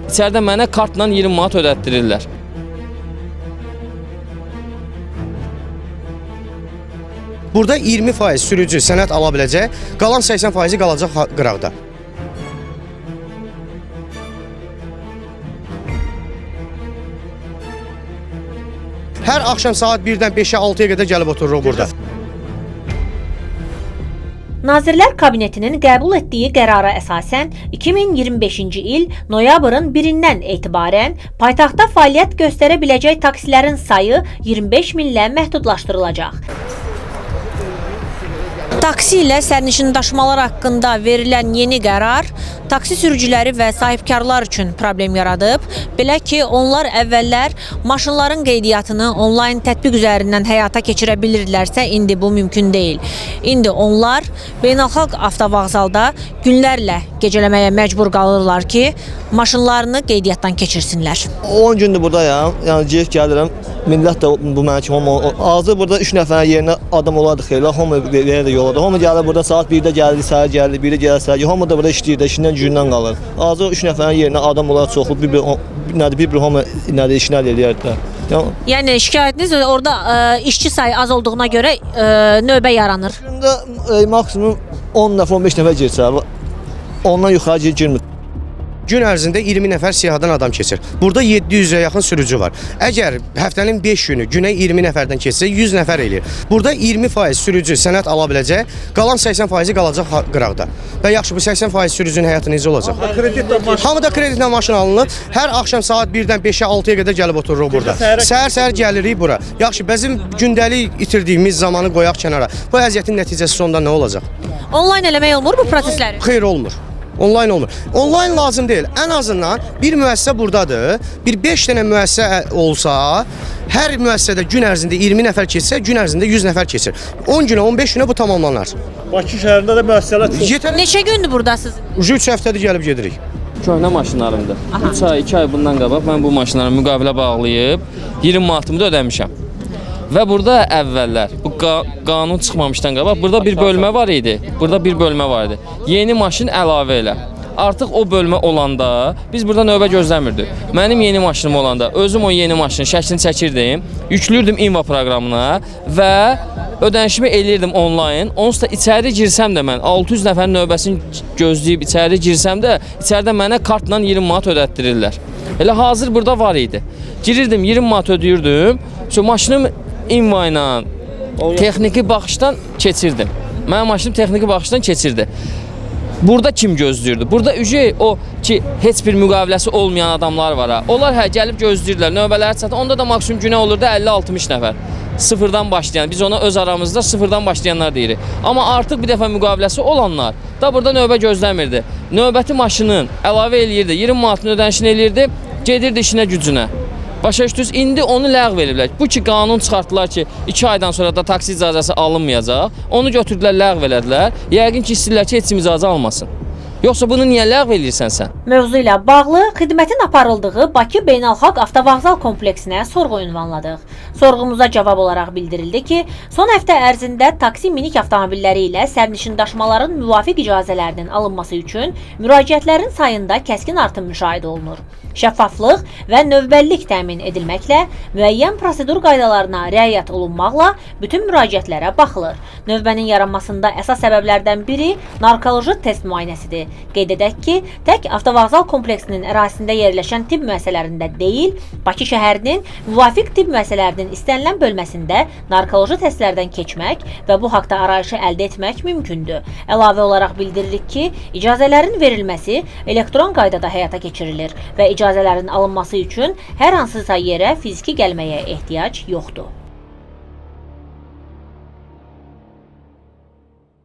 İçəridə mənə kartla 20 manat ödətdirirlər. Burada 20% sürücü sənəd ala biləcək, qalan 80% qalacaq qıraqda. Hər axşam saat 1-dən 5-ə 6-ya qədər gəlib otururuq burada. Nazirlər Kabinetinin qəbul etdiyi qərara əsasən 2025-ci il noyabrın 1-dən etibarən paytaxtda fəaliyyət göstərə biləcək taksilərin sayı 25 minlə məhdudlaşdırılacaq. Taksi ilə sərnişin daşımalar haqqında verilən yeni qərar taksi sürücüləri və sahibkarlar üçün problem yaradıb. Belə ki, onlar əvvəllər maşınların qeydiyyatını onlayn tətbiq üzərindən həyata keçirə bilirlərsə, indi bu mümkün deyil. İndi onlar beynəlxalq avtovağzalda günlərlə gecələməyə məcbur qalırlar ki, maşınlarını qeydiyyatdan keçirsinlər. 10 gündür buradayam, yəni girib gəlirəm. Millət də bu mənim kimi azı burada 3 nəfərin yerinə adam olardı xeyli. Hamı belə də yoladı. Hamı gəlir burada saat 1-də gəlir, səhər gəlir, 1-də gəlir, səhər. Hamı da burada işləyir də, işindən gücündən qalır. Azı 3 nəfərin yerinə adam olar çoxlu, bir hamı işini eləyər də. Yəni şikayətiniz orada işçi sayı az olduğuna görə növbə yaranır. Gündə maksimum 10 nəfər, 15 nəfər girsə, ondan yuxarı girmir. Gün ərzində 20 nəfər siyahadan adam keçir. Burada 700-ə yaxın sürücü var. Əgər həftənin 5 günü günə 20 nəfərdən keçsə 100 nəfər eləyir. Burada 20% sürücü sənəd ala biləcək, qalan 80% qalacaq qıraqda. Və yaxşı, bu 80% sürücünün həyatı necə olacaq? Hamıda kreditlə maşın alınır. Hər axşam saat 1-dən 5-ə 6-ya qədər gəlib otururuq burada. Səhər-səhər gəlirik bura. Yaxşı, bizim gündəlik itirdiyimiz zamanı qoyaq kənara. Bu əziyyətin nəticəsi sonunda nə olacaq? Onlayn eləmək olmur bu prosesləri? Xeyr, olmur. Onlayn olmur. Onlayn lazım deyil. Ən azından bir müəssisə buradadır. Bir 5 dənə müəssisə olsa, hər müəssisədə gün ərzində 20 nəfər keçsə, gün ərzində 100 nəfər keçir. 10 günə, 15 günə bu tamamlanar. Bakı şəhərində də müəssisələr çox. Neçə gündür buradasınız? 3 həftədir gəlib gedirik. Köhnə maşınlarımdır. 3 ay, 2 ay bundan qabaq mən bu maşınları müqavilə bağlayıb 20 manatımı da ödəmişəm. Və burada əvvəllər, bu qanun çıxmamışdan qabaq, burada bir bölmə var idi. Burada bir bölmə var idi. Yeni maşın əlavə elə. Artıq o bölmə olanda biz burada növbə gözləmirdik. Mənim yeni maşınım olanda özüm o yeni maşının şəklini çəkirdim, yüklürdüm İNVA proqramına və ödənişimi eləyirdim onlayn. Onsuz da içəri girsəm də mən 600 nəfərin növbəsini gözləyib içəri girsəm də içəridə mənə kartla 20 manat ödətdirirlər. Elə hazır burada var idi. Girirdim 20 manat ödəyirdim. Maşınım İNVA ilə texniki baxışdan keçirdim. Mənim maşınım texniki baxışdan keçirdi. Burada kim gözləyirdi? Burada o ki, heç bir müqaviləsi olmayan adamlar var ha. Onlar gəlib gözləyirlər, növbələri çatır. Onda da maksimum günə olurdu 50-60 nəfər. Sıfırdan başlayan, biz ona öz aramızda sıfırdan başlayanlar deyirik. Amma artıq bir dəfə müqaviləsi olanlar da burada növbə gözləmirdi. Növbəti maşının əlavə eləyirdi, 20 manatın ödənişini eləyirdi, gedirdi işinə gücünə. Başa düşdünüz, indi onu ləğv ediblər. Bu ki, qanun çıxartdılar ki, 2 aydan sonra da taksi icazəsi alınmayacaq. Onu götürdülər, ləğv elədilər. Yəqin ki, istəyirlər ki, heç kim icazə almasın. Yoxsa bunu niyə ləğv edirsən sən? Mövzu ilə bağlı xidmətin aparıldığı Bakı Beynəlxalq Avtovağzal kompleksinə sorğu ünvanladıq. Sorğumuza cavab olaraq bildirildi ki, son həftə ərzində taksi minik avtomobilləri ilə sərnişin daşımaların müvafiq icazələrinin alınması üçün müraciətlərin sayında kəskin artım müşahidə olunur. Şəffaflıq və növbəllik təmin edilməklə müəyyən prosedur qaydalarına riayət olunmaqla bütün müraciətlərə baxılır. Növbənin yaranmasında əsas səbəblərdən biri narkoloji test müayinəsidir. Qeyd edək ki, tək avtovağzal kompleksinin ərazisində yerləşən tibb müəssisələrində deyil, Bakı şəhərinin müvafiq tibb müəssisələrinin istənilən bölməsində narkoloji testlərdən keçmək və bu haqda arayışı əldə etmək mümkündür. Əlavə olaraq bildiririk ki, icazələrin verilməsi elektron qaydada həyata keçirilir və icazələrin alınması üçün hər hansısa yerə fiziki gəlməyə ehtiyac yoxdur.